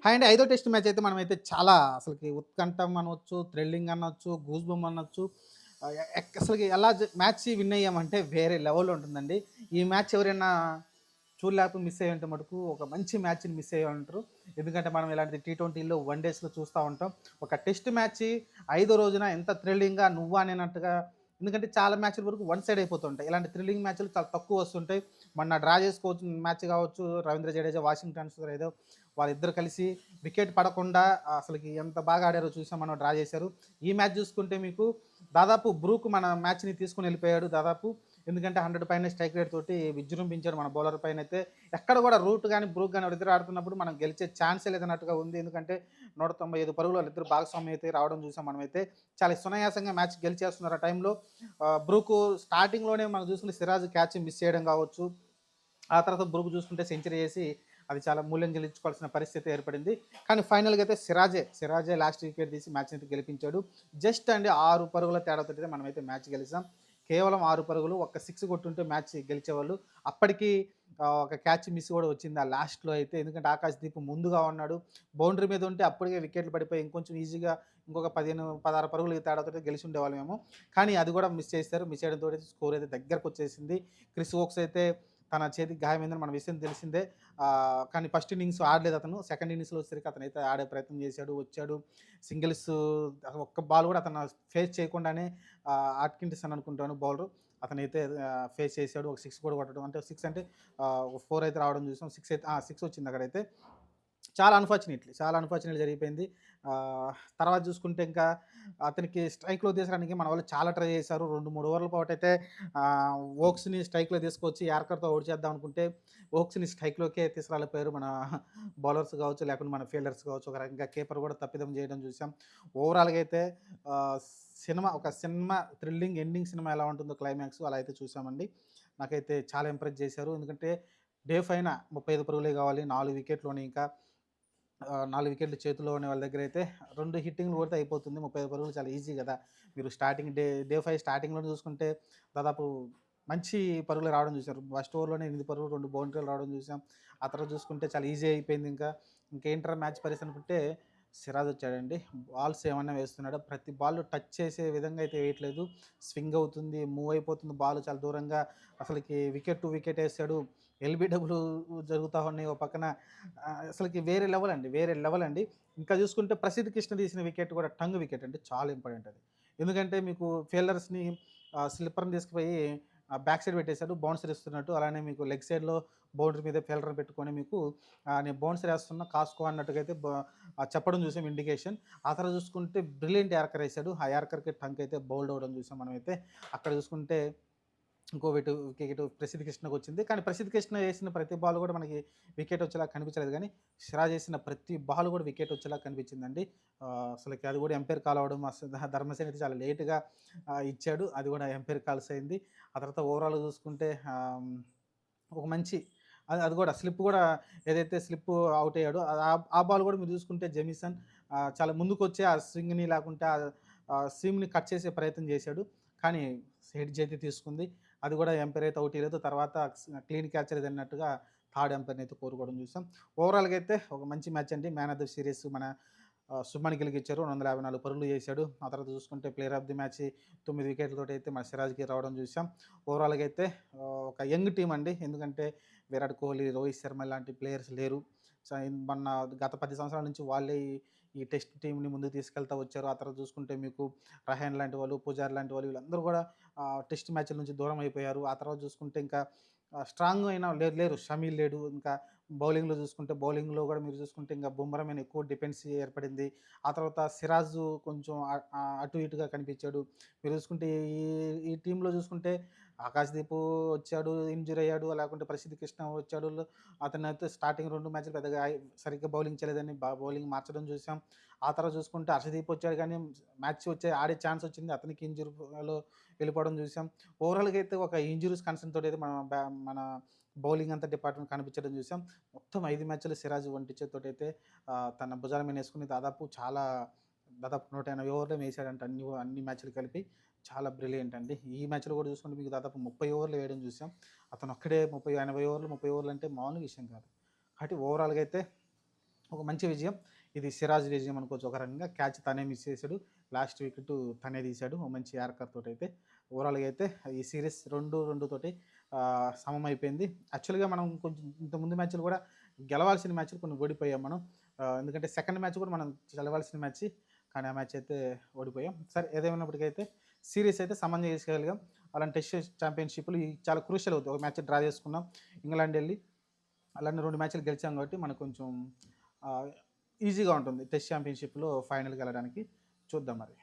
Hi అండి. ఐదో test match అయితే మనమైతే చాలా అసలకి ఉత్కంఠం అనొచ్చు, థ్రిల్లింగ్ అనొచ్చు, గూస్ బంప్ అనొచ్చు. అసలకి ఎలా మ్యాచ్ విన్ అయ్యామంటే వేరే లెవెల్‌లో ఉంటుందండి. ఈ మ్యాచ్ ఎవరైనా చూడలేకపోయి మిస్ అయ్యి ఉంటే మటుకు ఒక మంచి మ్యాచ్‌ని మిస్ అయ్యి ఉంటారు. ఎందుకంటే మనం ఇలాంటి టీ20లో, వన్ డేస్‌లో చూస్తా ఉంటాం. ఒక టెస్ట్ మ్యాచ్ ఐదో రోజున ఎంత థ్రిల్లింగ్‌గా నువ్వా అనేనట్టుగా. ఎందుకంటే చాలా మ్యాచ్‌ల వరకు వన్ సైడ్ అయిపోతుంటాయి. ఇలాంటి థ్రిల్లింగ్ మ్యాచ్‌లు చాలా తక్కువ వస్తుంటాయి. మొన్న డ్రా చేసుకోవచ్చు మ్యాచ్ కావచ్చు. రవీంద్ర జడేజా, వాషింగ్టన్ సుందర్ ఏదో వాళ్ళిద్దరూ కలిసి వికెట్ పడకుండా అసలకి ఎంత బాగా ఆడారో చూసాం మనం. డ్రా చేశారు. ఈ మ్యాచ్ చూసుకుంటే మీకు దాదాపు బ్రూక్ మన మ్యాచ్‌ని తీసుకొని వెళ్ళిపోయాడు దాదాపు. ఎందుకంటే 100 పైన స్ట్రైక్ రేట్ తోటి విజృంభించాడు మన బౌలర్ పైన అయితే. ఎక్కడ కూడా రూట్ గాని, బ్రూక్ గాని వాళ్ళిద్దరు ఆడుతున్నప్పుడు మనం గెలిచే ఛాన్సే లేదన్నట్టుగా ఉంది. ఎందుకంటే 195 పరుగులు వాళ్ళిద్దరు భాగస్వామ్యం అయితే రావడం చూసాం మనమైతే. చాలా సునాయాసంగా మ్యాచ్ గెలిచేస్తున్నారు ఆ టైంలో. బ్రూకు స్టార్టింగ్‌లోనే మనం చూసుకుంటే సిరాజ్ క్యాచ్ మిస్ చేయడం కావచ్చు. ఆ తర్వాత బ్రూక్ చూసుకుంటే సెంచరీ చేసి అది చాలా మూల్యం చెల్లించుకోవాల్సిన పరిస్థితి ఏర్పడింది. కానీ ఫైనల్‌గా అయితే సిరాజే లాస్ట్ వికెట్ తీసి మ్యాచ్‌ని అయితే గెలిపించాడు. జస్ట్ అండి 6 పరుగుల తేడాతోటి మనమైతే మ్యాచ్ గెలిసాం. కేవలం 6 పరుగులు, ఒక్క 6 కొట్టుంటే మ్యాచ్ గెలిచేవాళ్ళు. అప్పటికి ఒక క్యాచ్ మిస్ కూడా వచ్చింది ఆ లాస్ట్‌లో అయితే. ఎందుకంటే ఆకాశ్‌దీప్ ముందుగా ఉన్నాడు. బౌండరీ మీద ఉంటే అప్పటికే వికెట్లు పడిపోయి ఇంకొంచెం ఈజీగా ఇంకొక 15, 16 పరుగుల తేడాతోటి గెలిచి ఉండేవాళ్ళమేమో. కానీ అది కూడా మిస్ చేశారు. మిస్ చేయడంతోటి స్కోర్ అయితే దగ్గరకొచ్చేసింది. క్రిస్ వోక్స్ అయితే తన చేతికి గాయమైందని మన విషయం తెలిసిందే. కానీ ఫస్ట్ ఇన్నింగ్స్ ఆడలేదు అతను. సెకండ్ ఇన్నింగ్స్‌లో వచ్చేసరికి అతనైతే ఆడే ప్రయత్నం చేశాడు, వచ్చాడు. సింగిల్స్ ఒక్క బాల్ కూడా అతను ఫేస్ చేయకుండానే ఆట్కిన్సన్ అనుకుంటాను బౌలరు. అతనైతే ఫేస్ చేశాడు. ఒక 6 కూడా కొట్టడం అంటే 6 అంటే ఒక 4 అయితే రావడం చూసాం. 6 అయితే 6 వచ్చింది అక్కడైతే. చాలా అన్‌ఫార్చునేట్‌లీ జరిగిపోయింది. తర్వాత చూసుకుంటే ఇంకా అతనికి స్ట్రైక్‌లో తీసడానికి మన వాళ్ళు చాలా ట్రై చేశారు. 2, 3 ఓవర్ల పాటైతే వోక్స్‌ని స్ట్రైక్‌లో తీసుకొచ్చి యార్కర్‌తో ఔట్ చేద్దాం అనుకుంటే, వోక్స్‌ని స్ట్రైక్‌లోకే తీసుకురాలేకపోయారు మన బౌలర్స్ కావచ్చు, లేకుంటే మన ఫీల్డర్స్ కావచ్చు. ఒక రకంగా కీపర్ కూడా తప్పిదం చేయడం చూసాం. ఓవరాల్‌గా అయితే ఆహ్, ఒక సినిమా థ్రిల్లింగ్ ఎండింగ్ సినిమా ఎలా ఉంటుందో క్లైమాక్స్ అలా అయితే చూసామండి. నాకైతే చాలా ఇంప్రెస్ చేశారు. ఎందుకంటే డే పైన 35 పరుగులే కావాలి. 4 వికెట్‌లోనే ఇంకా 4 వికెట్లు చేతిలో ఉన్న వాళ్ళ దగ్గరైతే 2 హిట్టింగ్‌లు కొడితే అయిపోతుంది. 35 పరుగులు చాలా ఈజీ గదా! మీరు స్టార్టింగ్ డే 5 స్టార్టింగ్‌లోనే చూసుకుంటే దాదాపు మంచి పరుగులు రావడం చూసారు. ఫస్ట్ ఓవర్‌లోనే 8 పరుగులు, 2 బౌండరీలు రావడం చూసాం. ఆ తర్వాత చూసుకుంటే చాలా ఈజీ అయిపోయింది ఇంకా. ఇంకేంట్రా మ్యాచ్ పరిస్థితి అనుకుంటే సిరాజ్ వచ్చాడండి. బాల్స్ ఏమన్నా వేస్తున్నాడా? ప్రతి బాల్ టచ్ చేసే విధంగా అయితే వేయట్లేదు. స్వింగ్ అవుతుంది, మూవ్ అయిపోతుంది బాల్ చాలా దూరంగా. అసలకి వికెట్ టు వికెట్ ఏసాడు. ఎల్‌బి‌డబ్ల్యూ జరుగుతా ఉన్నాయి. ఓ పక్కన అసలకి వేరే లెవెల్ అండి. ఇంకా చూసుకుంటే ప్రసిద్ధ్ కృష్ణ తీసిన వికెట్ కూడా టంగ్ వికెట్ అండి. చాలా ఇంపార్టెంట్ అది. ఎందుకంటే మీకు ఫీల్డర్స్‌ని స్లిప్పర్‌ని తీసుకుపోయి బ్యాక్ సైడ్ పెట్టేసాడు బౌన్సర్ ఇస్తున్నట్టు. అలానే మీకు లెగ్ సైడ్‌లో బౌండరీ మీద ఫీల్డర్‌ని పెట్టుకొని మీకు నేను బౌన్సర్ ఏస్తున్నా కాసుకో అన్నట్టుగా అయితే చెప్పడం చూసాం ఇండికేషన్. ఆ తర్వాత చూసుకుంటే బ్రిలియంట్ యార్కర్ ఏసాడు. ఆ యార్కర్‌కి టంక్ అయితే బౌల్డ్ అవ్వడం చూసాం మనమైతే. అక్కడ చూసుకుంటే ఇంకో వికెట్ ప్రసిద్ధ్ కృష్ణకొచ్చింది. కానీ ప్రసిద్ధ్ కృష్ణ ఏసిన ప్రతి బాల్ కూడా మనకి వికెట్ వచ్చేలా కనిపించలేదు గానీ, సిరాజ్ ఏసిన ప్రతి బాల్ కూడా వికెట్ వచ్చేలా కనిపించిందండి. అసలకి అది కూడా ఎంపైర్ కాల్ అవ్వడం ధర్మసేన అయితే చాలా లేట్‌గా ఇచ్చాడు. అది కూడా ఎంపైర్ కాల్స్ అయింది. ఆ తర్వాత ఓవరాల్‌గా చూసుకుంటే ఒక మంచి అది అది కూడా స్లిప్ కూడా ఏదైతే స్లిప్ ఔట్ అయ్యాడో ఆ బాల్ కూడా మీరు చూసుకుంటే జెమిసన్ చాలా ముందుకొచ్చి ఆ స్వింగ్‌ని లేకుంటే సీమ్‌ని కట్ చేసే ప్రయత్నం చేశాడు. కానీ ఎడ్జ్ అయితే తీసుకుంది. అది కూడా ఎంపైర్ అయితే ఔట్ ఇయ్యలేదు. తర్వాత క్లీన్ క్యాచ్ లేదన్నట్టుగా థర్డ్ ఎంపైర్‌ని అయితే కోరుకోవడం చూసాం. ఓవరాల్‌గా అయితే ఒక మంచి మ్యాచ్ అండి. మ్యాన్ ఆఫ్ ది సీరీస్ మన శుభ్‌మన్ గిల్‌కి ఇచ్చారు. 254 పరుగులు చేశాడు. ఆ తర్వాత చూసుకుంటే ప్లేయర్ ఆఫ్ ది మ్యాచ్ 9 వికెట్లతోటి అయితే మన సిరాజ్‌కి రావడం చూసాం. ఓవరాల్‌గా అయితే ఒక యంగ్ టీమ్ అండి. ఎందుకంటే విరాట్ కోహ్లీ, రోహిత్ శర్మ లాంటి ప్లేయర్స్ లేరు. సో, మొన్న గత 10 సంవత్సరాల నుంచి వాళ్ళే ఈ టెస్ట్ టీమ్‌ని ముందుకు తీసుకెళ్తా వచ్చారు. ఆ తర్వాత చూసుకుంటే మీకు రహానె లాంటి వాళ్ళు, పుజారా లాంటి వాళ్ళు వీళ్ళందరూ కూడా టెస్ట్ మ్యాచ్‌ల నుంచి దూరం అయిపోయారు. ఆ తర్వాత చూసుకుంటే ఇంకా స్ట్రాంగ్ అయిన లేరు. షమీ లేడు. ఇంకా బౌలింగ్‌లో చూసుకుంటే బౌలింగ్‌లో కూడా మీరు చూసుకుంటే ఇంకా బుమ్రా మీద ఎక్కువ డిపెండెన్సీ ఏర్పడింది. ఆ తర్వాత సిరాజ్ కొంచెం అటు ఇటుగా కనిపించాడు. మీరు చూసుకుంటే ఈ ఈ టీమ్‌లో చూసుకుంటే ఆకాశ్‌దీప్ వచ్చాడు, ఇంజ్యూర్ అయ్యాడు. లేకుంటే ప్రసిద్ధ్ కృష్ణ వచ్చాడు. అతనైతే స్టార్టింగ్ 2 మ్యాచ్‌లు పెద్దగా సరిగ్గా బౌలింగ్ చేయలేదని బౌలింగ్ మార్చడం చూసాం. ఆ తర్వాత చూసుకుంటే హర్షదీప్ వచ్చాడు కానీ మ్యాచ్ ఆడే ఛాన్స్ వచ్చింది. అతనికి ఇంజ్యూరీలో వెళ్ళిపోవడం చూసాం. ఓవరాల్‌గా అయితే ఒక ఇంజ్యూరీస్ కన్సర్న్ తోటైతే మన బౌలింగ్ అంతా డిపార్ట్‌మెంట్ కనిపించడం చూసాం. మొత్తం 5 మ్యాచ్‌లు సిరాజ్ ఒంటి చేత్తోటైతే తన భుజాల మీద ఏసుకొని దాదాపు 180 ఓవర్లేమో ఏసాడంట అన్ని మ్యాచ్‌లు కలిపి. చాలా బ్రిలియంట్ అండి. ఈ మ్యాచ్‌లో కూడా చూసుకుంటే మీకు దాదాపు 30 ఓవర్లు వేయడం చూసాం. అతను ఒక్కడే 80 ఓవర్లు, 30 ఓవర్లు అంటే మామూలు విషయం కాదు. కాబట్టి ఓవరాల్‌గా అయితే ఒక మంచి విజయం. ఇది సిరాజ్ విజయం అనుకోవచ్చు ఒక రకంగా. క్యాచ్ తనే మిస్ చేశాడు. లాస్ట్ వికెట్ తనే తీశాడు. ఓ మంచి యార్కర్ తోటైతే ఓవరాల్‌గా అయితే ఈ సిరీస్ 2-2 తోటి సమమైపోయింది. యాక్చువల్‌గా మనం కొంచెం ఇంతకుముందు మ్యాచ్‌లు కూడా గెలవాల్సిన మ్యాచ్‌లు కొన్ని ఓడిపోయాం మనం. ఎందుకంటే సెకండ్ మ్యాచ్ కూడా మనం గెలవాల్సిన మ్యాచ్. కానీ ఆ మ్యాచ్ అయితే ఓడిపోయాం. సరే ఏదేమైనప్పటికైతే సీరీస్ అయితే సమన్ చేసుకోగలిగాం. అలాంటి టెస్ట్ ఛాంపియన్‌షిప్‌లు ఇవి చాలా క్రూషియల్ అవుతాయి. ఒక మ్యాచ్ డ్రా చేసుకున్నాం. ఇంగ్లాండ్ ఎళ్లి అలానే 2 మ్యాచ్‌లు గెలిచాం కాబట్టి మనకు కొంచెం ఈజీగా ఉంటుంది టెస్ట్ ఛాంపియన్‌షిప్‌లో ఫైనల్‌కి వెళ్ళడానికి. చూద్దాం మరి.